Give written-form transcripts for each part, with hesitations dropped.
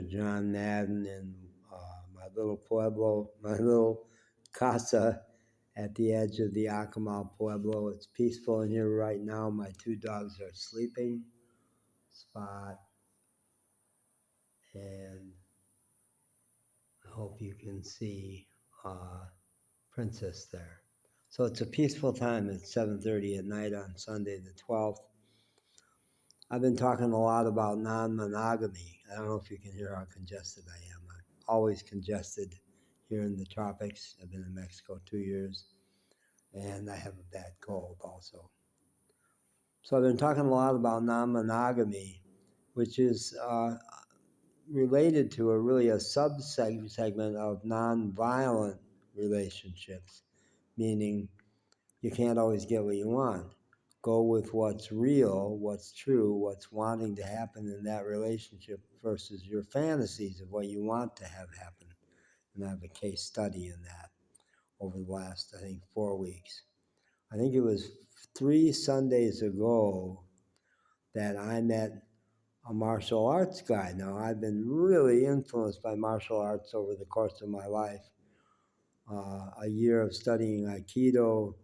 John Madden in my little pueblo, my little casa at the edge of the Acoma Pueblo. It's peaceful in here right now. My two dogs are sleeping, Spot, and I hope you can see Princess there. So it's a peaceful time. It's 7:30 at night on Sunday the 12th. I've been talking a lot about non-monogamy. I don't know if you can hear how congested I am. I'm always congested here in the tropics. I've been in Mexico 2 years, and I have a bad cold also. So I've been talking a lot about non-monogamy, which is related to a sub-segment of non-violent relationships, meaning you can't always get what you want. Go with what's real, what's true, what's wanting to happen in that relationship versus your fantasies of what you want to have happen. And I have a case study in that over the last, I think, 4 weeks. I think it was 3 Sundays ago that I met a martial arts guy. Now, I've been really influenced by martial arts over the course of my life. A year of studying Aikido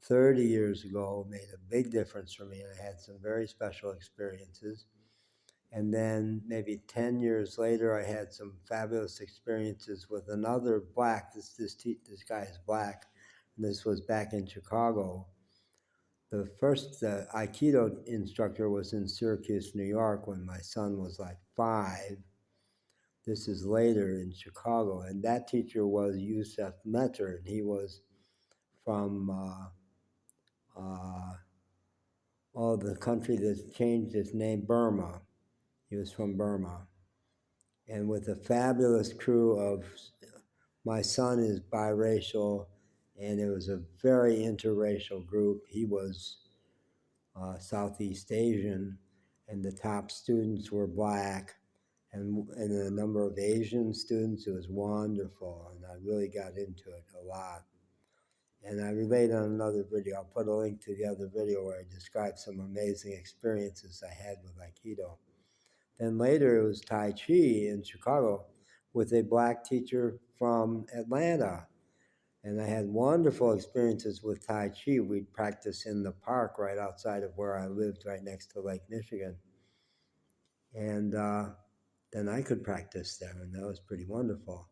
30 years ago made a big difference for me, and I had some very special experiences. And then maybe 10 years later, I had some fabulous experiences with another black. This guy is black, and this was back in Chicago. The first Aikido instructor was in Syracuse, New York, when my son was like 5. This is later in Chicago, and that teacher was Yusef Metter, and he was from the country that changed its name, Burma. He was from Burma. And with a fabulous crew of, my son is biracial, and it was a very interracial group. He was Southeast Asian, and the top students were black, and a number of Asian students. It was wonderful, and I really got into it a lot. And I relate on another video. I'll put a link to the other video where I describe some amazing experiences I had with Aikido. Then later it was Tai Chi in Chicago with a black teacher from Atlanta. And I had wonderful experiences with Tai Chi. We'd practice in the park right outside of where I lived, right next to Lake Michigan. And then I could practice there, and that was pretty wonderful.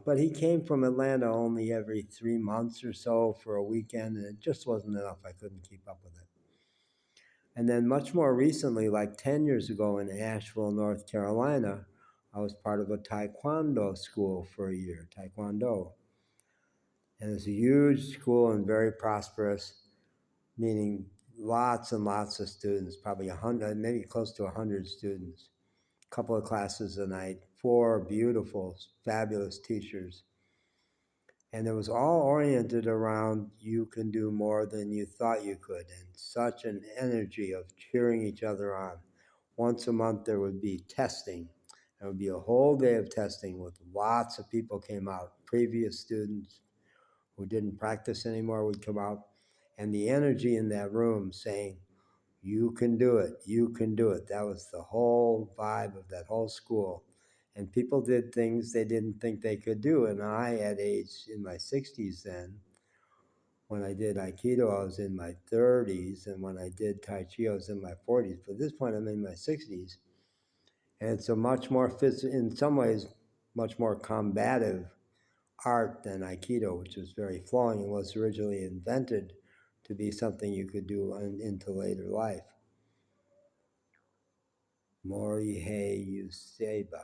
But he came from Atlanta only every 3 months or so for a weekend, and it just wasn't enough. I couldn't keep up with it. And then much more recently, like 10 years ago in Asheville, North Carolina, I was part of a Taekwondo school for a year, Taekwondo. And it's a huge school and very prosperous, meaning lots and lots of students, probably 100, maybe close to 100 students. A couple of classes a night, 4 beautiful, fabulous teachers. And it was all oriented around you can do more than you thought you could, and such an energy of cheering each other on. Once a month there would be testing. There would be a whole day of testing with lots of people came out. Previous students who didn't practice anymore would come out, and the energy in that room saying, you can do it, you can do it. That was the whole vibe of that whole school. And people did things they didn't think they could do. And I, at age in my 60s then, when I did Aikido, I was in my 30s. And when I did Tai Chi, I was in my 40s. But at this point, I'm in my 60s. And it's a much more, in some ways, much more combative art than Aikido, which was very flowing and was originally invented to be something you could do into later life. Morihei Useba.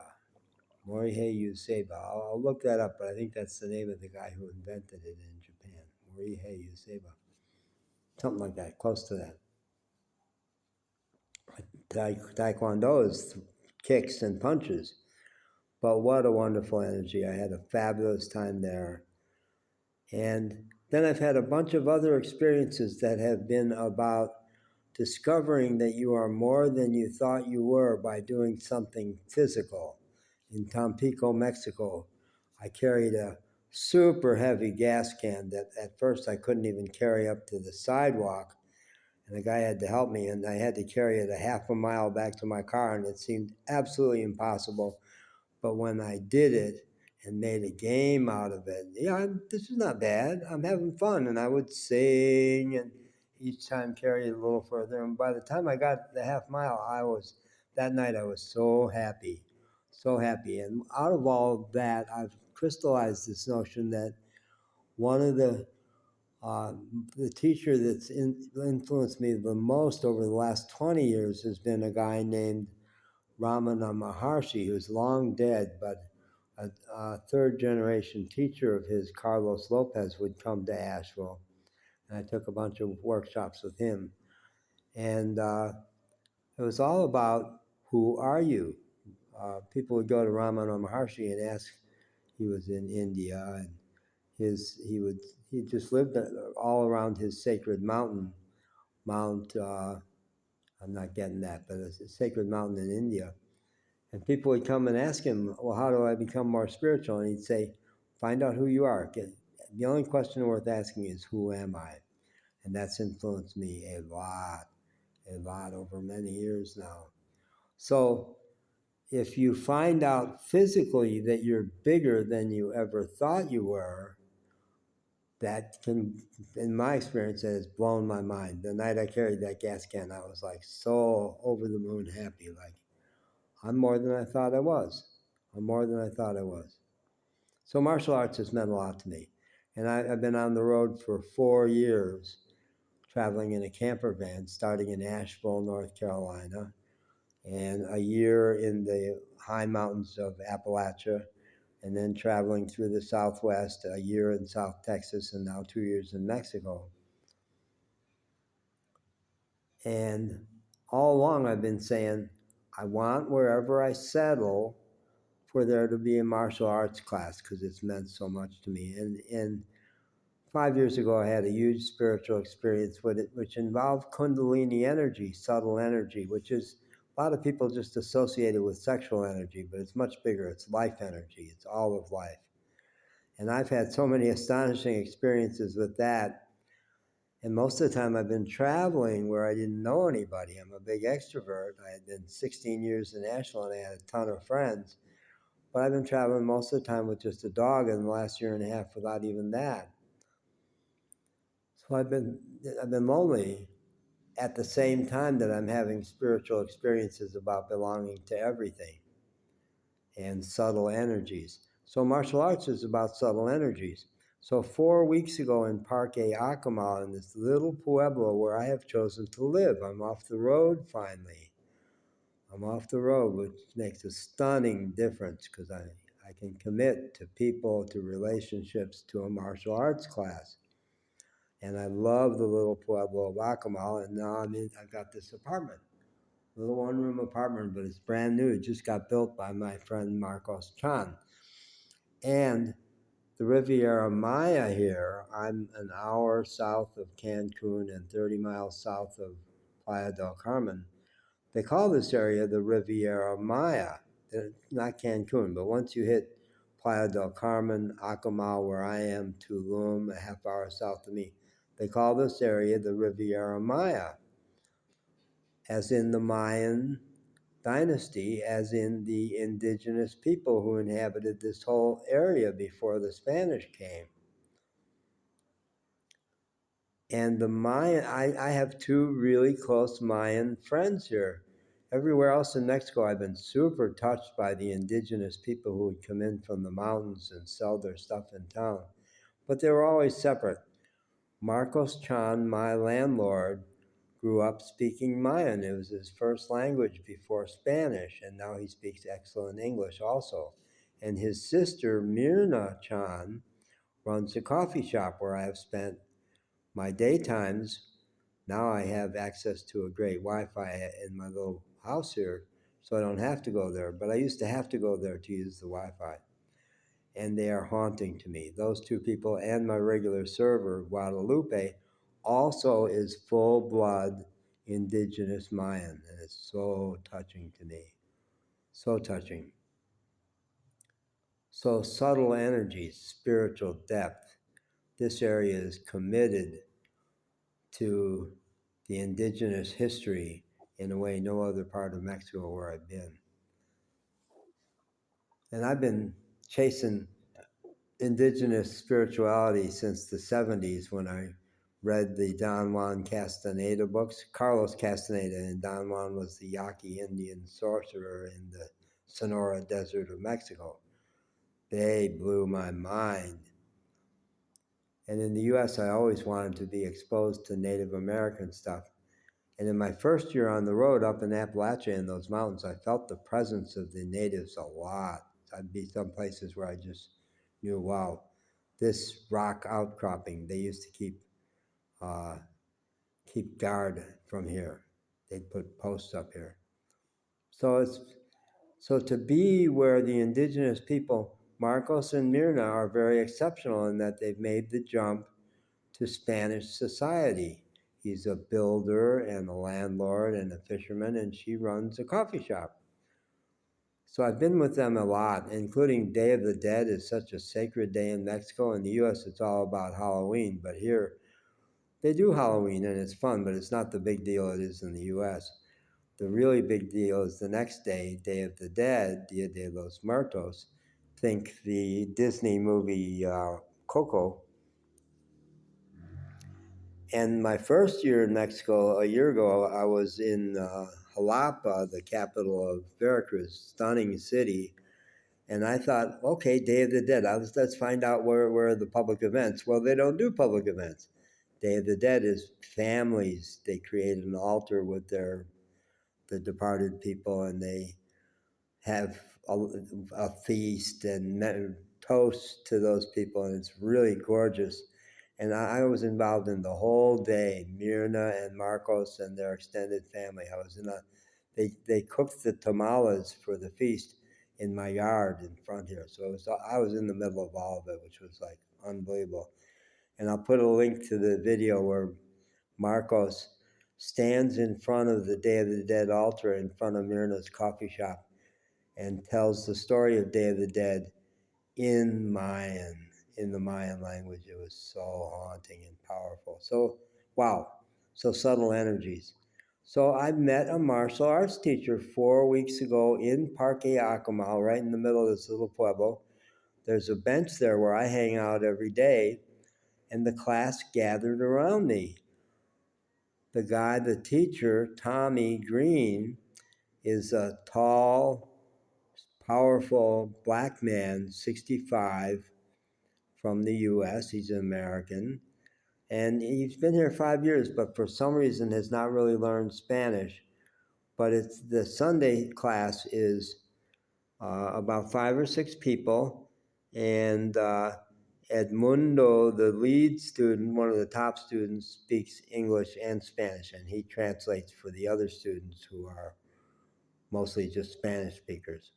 Morihei Useba. I'll look that up, but I think that's the name of the guy who invented it in Japan. Morihei Useba. Something like that, close to that. Taekwondo is kicks and punches. But what a wonderful energy. I had a fabulous time there. And then I've had a bunch of other experiences that have been about discovering that you are more than you thought you were by doing something physical. In Tampico, Mexico, I carried a super heavy gas can that at first I couldn't even carry up to the sidewalk. and the guy had to help me, and I had to carry it a half a mile back to my car, and it seemed absolutely impossible. But when I did it and made a game out of it, yeah, this is not bad. I'm having fun, and I would sing, and each time carry it a little further. And by the time I got the half mile, that night I was so happy, so happy. And out of all that, I've crystallized this notion that one of the teacher that's influenced me the most over the last 20 years has been a guy named Ramana Maharshi, who's long dead, but a third generation teacher of his, Carlos Lopez, would come to Asheville. And I took a bunch of workshops with him. And it was all about, who are you? People would go to Ramana Maharshi and ask, he was in India, and he just lived all around his sacred mountain, I'm not getting that, but it's a sacred mountain in India. And people would come and ask him, well, how do I become more spiritual? And he'd say, find out who you are. The only question worth asking is, who am I? And that's influenced me a lot over many years now. So if you find out physically that you're bigger than you ever thought you were, that can, in my experience, has blown my mind. The night I carried that gas can, I was like so over the moon happy. Like, I'm more than I thought I was. I'm more than I thought I was. So martial arts has meant a lot to me. And I've been on the road for 4 years, traveling in a camper van, starting in Asheville, North Carolina, and a year in the high mountains of Appalachia, and then traveling through the Southwest, a year in South Texas, and now 2 years in Mexico. And all along I've been saying, I want, wherever I settle, for there to be a martial arts class, because it's meant so much to me. And 5 years ago, I had a huge spiritual experience with it, which involved Kundalini energy, subtle energy, which is a lot of people just associate it with sexual energy, but it's much bigger. It's life energy. It's all of life. And I've had so many astonishing experiences with that. And most of the time I've been traveling where I didn't know anybody. I'm a big extrovert. I had been 16 years in Asheville, and I had a ton of friends. But I've been traveling most of the time with just a dog, in the last year and a half without even that. So I've been lonely at the same time that I'm having spiritual experiences about belonging to everything and subtle energies. So martial arts is about subtle energies. So 4 weeks ago in Parque Acamal, in this little pueblo where I have chosen to live, I'm off the road finally. I'm off the road, which makes a stunning difference, because I can commit to people, to relationships, to a martial arts class. And I love the little pueblo of Acamal, and now I've got this apartment, little one-room apartment, but it's brand new. It just got built by my friend Marcos Chan. And the Riviera Maya here, I'm an hour south of Cancun and 30 miles south of Playa del Carmen. They call this area the Riviera Maya, not Cancun, but once you hit Playa del Carmen, Acamal, where I am, Tulum, a half hour south of me, they call this area the Riviera Maya, as in the Mayan dynasty, as in the indigenous people who inhabited this whole area before the Spanish came. And the Mayan, I have 2 really close Mayan friends here. Everywhere else in Mexico, I've been super touched by the indigenous people who would come in from the mountains and sell their stuff in town. But they were always separate. Marcos Chan, my landlord, grew up speaking Mayan. It was his first language before Spanish, and now he speaks excellent English also. And his sister, Mirna Chan, runs a coffee shop where I have spent my daytimes. Now I have access to a great Wi-Fi in my little house here, so I don't have to go there. But I used to have to go there to use the Wi-Fi. And they are haunting to me. Those 2 people and my regular server, Guadalupe, also is full-blood indigenous Mayan, and it's so touching to me. So touching. So subtle energies, spiritual depth. This area is committed to the indigenous history in a way no other part of Mexico where I've been. And I've been chasing indigenous spirituality since the 70s when I read the Don Juan Castaneda books. Carlos Castaneda, and Don Juan was the Yaqui Indian sorcerer in the Sonora Desert of Mexico. They blew my mind. And in the US, I always wanted to be exposed to Native American stuff. And in my first year on the road up in Appalachia in those mountains, I felt the presence of the natives a lot. I'd be some places where I just knew, wow, this rock outcropping, they used to keep guard from here. They'd put posts up here. So to be where the indigenous people, Marcos and Mirna, are very exceptional in that they've made the jump to Spanish society. He's a builder and a landlord and a fisherman, and she runs a coffee shop. So I've been with them a lot, including Day of the Dead is such a sacred day in Mexico. In the US, it's all about Halloween, but here they do Halloween and it's fun, but it's not the big deal it is in the US. The really big deal is the next day, Day of the Dead, Dia de los Muertos. Think the Disney movie Coco. And my first year in Mexico, a year ago, I was in Jalapa, the capital of Veracruz, stunning city. And I thought, okay, Day of the Dead. Let's find out where are the public events. Well, they don't do public events. Day of the Dead is families. They create an altar with the departed people, and they have a feast and toast to those people, and it's really gorgeous. And I was involved in the whole day. Mirna and Marcos and their extended family. I was they cooked the tamales for the feast in my yard in front here. So I was in the middle of all of it, which was like unbelievable. And I'll put a link to the video where Marcos stands in front of the Day of the Dead altar in front of Mirna's coffee shop and tells the story of Day of the Dead in the Mayan language. It was so haunting and powerful. So, wow, so subtle energies. So I met a martial arts teacher 4 weeks ago in Parque Acamal, right in the middle of this little pueblo. There's a bench there where I hang out every day, and the class gathered around me. The teacher, Tommy Green, is a tall, powerful black man, 65, from the US. He's an American. And he's been here 5 years, but for some reason has not really learned Spanish. But it's the Sunday class is about 5 or 6 people. And Edmundo, the lead student, one of the top students, speaks English and Spanish, and he translates for the other students who are mostly just Spanish speakers.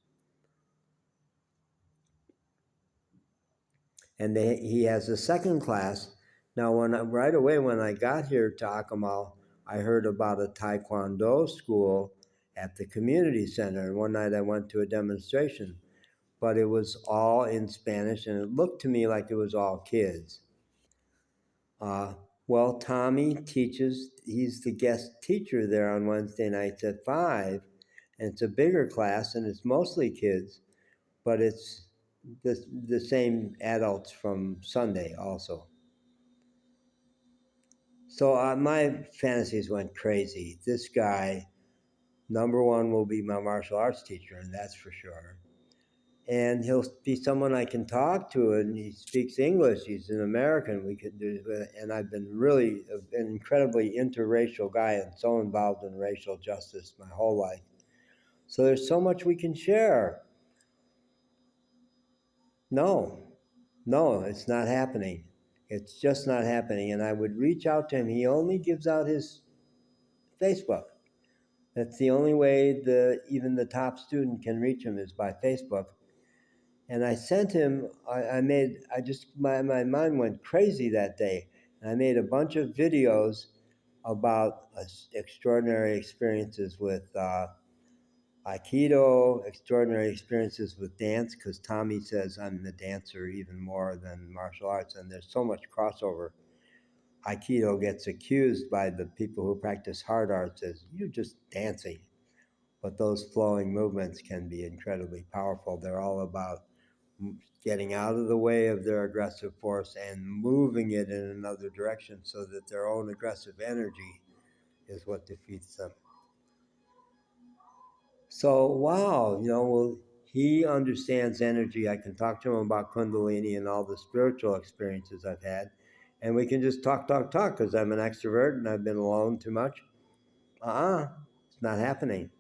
And he has a second class. Now, right away when I got here to Acamal, I heard about a Taekwondo school at the community center. And one night I went to a demonstration, but it was all in Spanish, and it looked to me like it was all kids. Well, Tommy teaches, he's the guest teacher there on Wednesday nights at 5, and it's a bigger class, and it's mostly kids, but it's the same adults from Sunday also. So my fantasies went crazy. This guy, number one, will be my martial arts teacher, and that's for sure. And he'll be someone I can talk to, and he speaks English. He's an American. And I've been really an incredibly interracial guy and so involved in racial justice my whole life. So there's so much we can share. No, it's not happening. It's just not happening. And I would reach out to him. He only gives out his Facebook. That's the only way even the top student can reach him is by Facebook. And I sent him, my mind went crazy that day. And I made a bunch of videos about extraordinary experiences with Aikido, extraordinary experiences with dance, because Tommy says I'm the dancer even more than martial arts, and there's so much crossover. Aikido gets accused by the people who practice hard arts as you're just dancing. But those flowing movements can be incredibly powerful. They're all about getting out of the way of their aggressive force and moving it in another direction so that their own aggressive energy is what defeats them. So, wow, well, he understands energy. I can talk to him about Kundalini and all the spiritual experiences I've had. And we can just talk because I'm an extrovert and I've been alone too much. It's not happening.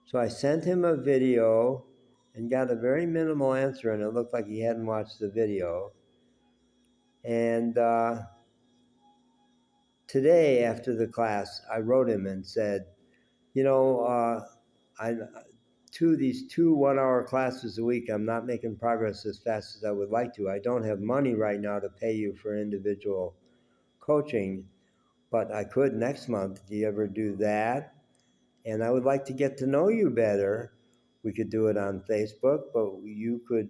So I sent him a video and got a very minimal answer, and it looked like he hadn't watched the video. And today, after the class, I wrote him and said, I these 2 1-hour classes a week, I'm not making progress as fast as I would like to. I don't have money right now to pay you for individual coaching, but I could next month. Do you ever do that? And I would like to get to know you better. We could do it on Facebook, but you could,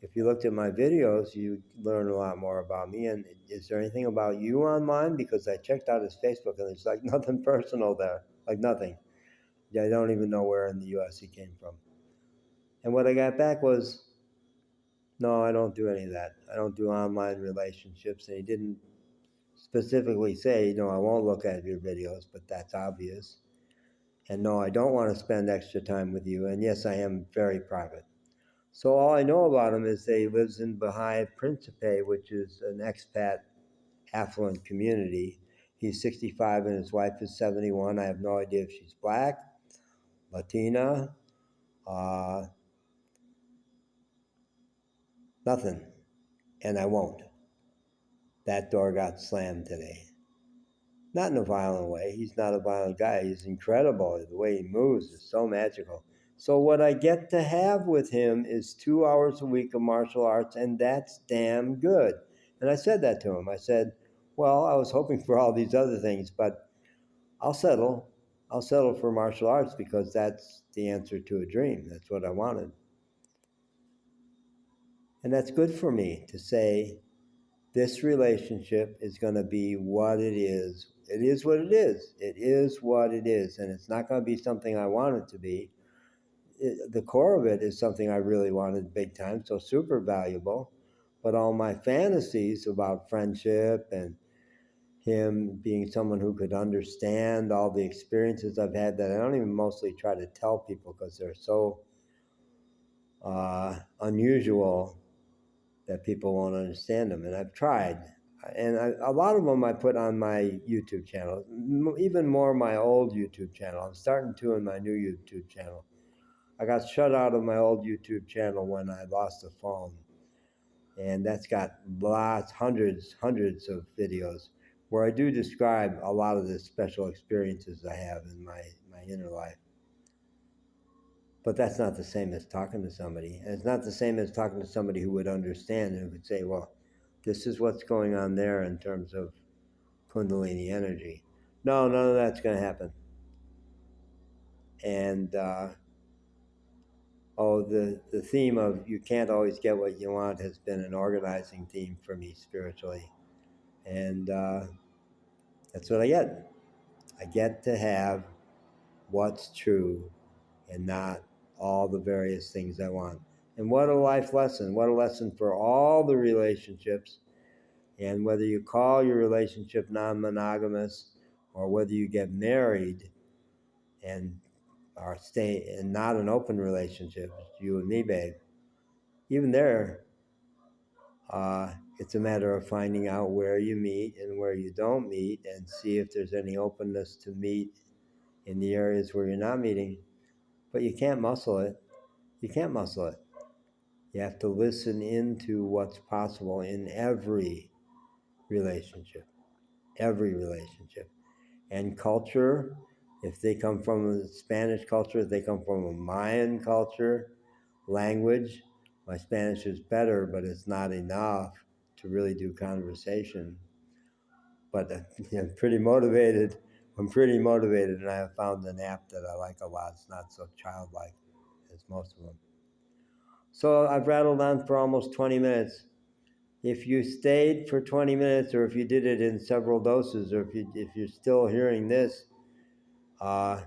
if you looked at my videos, you'd learn a lot more about me. And is there anything about you on mine? Because I checked out his Facebook and there's like nothing personal there, like nothing. I don't even know where in the US he came from. And what I got back was, no, I don't do any of that. I don't do online relationships. And he didn't specifically say, I won't look at your videos, but that's obvious. And no, I don't want to spend extra time with you. And yes, I am very private. So all I know about him is that he lives in Baha'i Principe, which is an expat affluent community. He's 65 and his wife is 71. I have no idea if she's black, Latina, nothing. And I won't. That door got slammed today. Not in a violent way. He's not a violent guy. He's incredible. The way he moves is so magical. So what I get to have with him is 2 hours a week of martial arts, and that's damn good. And I said that to him. I said, well, I was hoping for all these other things, but I'll settle. I'll settle for martial arts because that's the answer to a dream. That's what I wanted. And that's good for me to say, this relationship is going to be what it is. It is what it is. It is what it is. And it's not going to be something I want it to be. The core of it is something I really wanted big time, so super valuable. But all my fantasies about friendship and him being someone who could understand all the experiences I've had that I don't even mostly try to tell people because they're so unusual that people won't understand them. And I've tried. And a lot of them I put on my YouTube channel, even more my old YouTube channel. I'm starting to in my new YouTube channel. I got shut out of my old YouTube channel when I lost a phone. And that's got hundreds of videos where I do describe a lot of the special experiences I have in my inner life. But that's not the same as talking to somebody. And it's not the same as talking to somebody who would understand and would say, well, this is what's going on there in terms of Kundalini energy. No, none of that's going to happen. And, the theme of you can't always get what you want has been an organizing theme for me spiritually. And that's what I get. I get to have what's true and not all the various things I want. And what a life lesson. What a lesson for all the relationships. And whether you call your relationship non-monogamous or whether you get married and are stay in not an open relationship, you and me, babe. Even there, it's a matter of finding out where you meet and where you don't meet and see if there's any openness to meet in the areas where you're not meeting. But you can't muscle it. You can't muscle it. You have to listen into what's possible in every relationship. Every relationship. And culture, if they come from a Spanish culture, if they come from a Mayan culture, language, my Spanish is better, but it's not enough to really do conversation. But I'm pretty motivated. I'm pretty motivated, and I have found an app that I like a lot. It's not so childlike as most of them. So I've rattled on for almost 20 minutes. if you stayed for 20 minutes, or if you did it in several doses, or if you're still hearing this, drop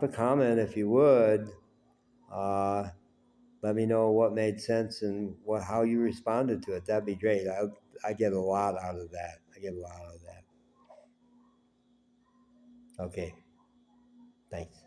a comment if you would. Let me know what made sense and how you responded to it. That'd be great. I get a lot out of that. Okay. Thanks.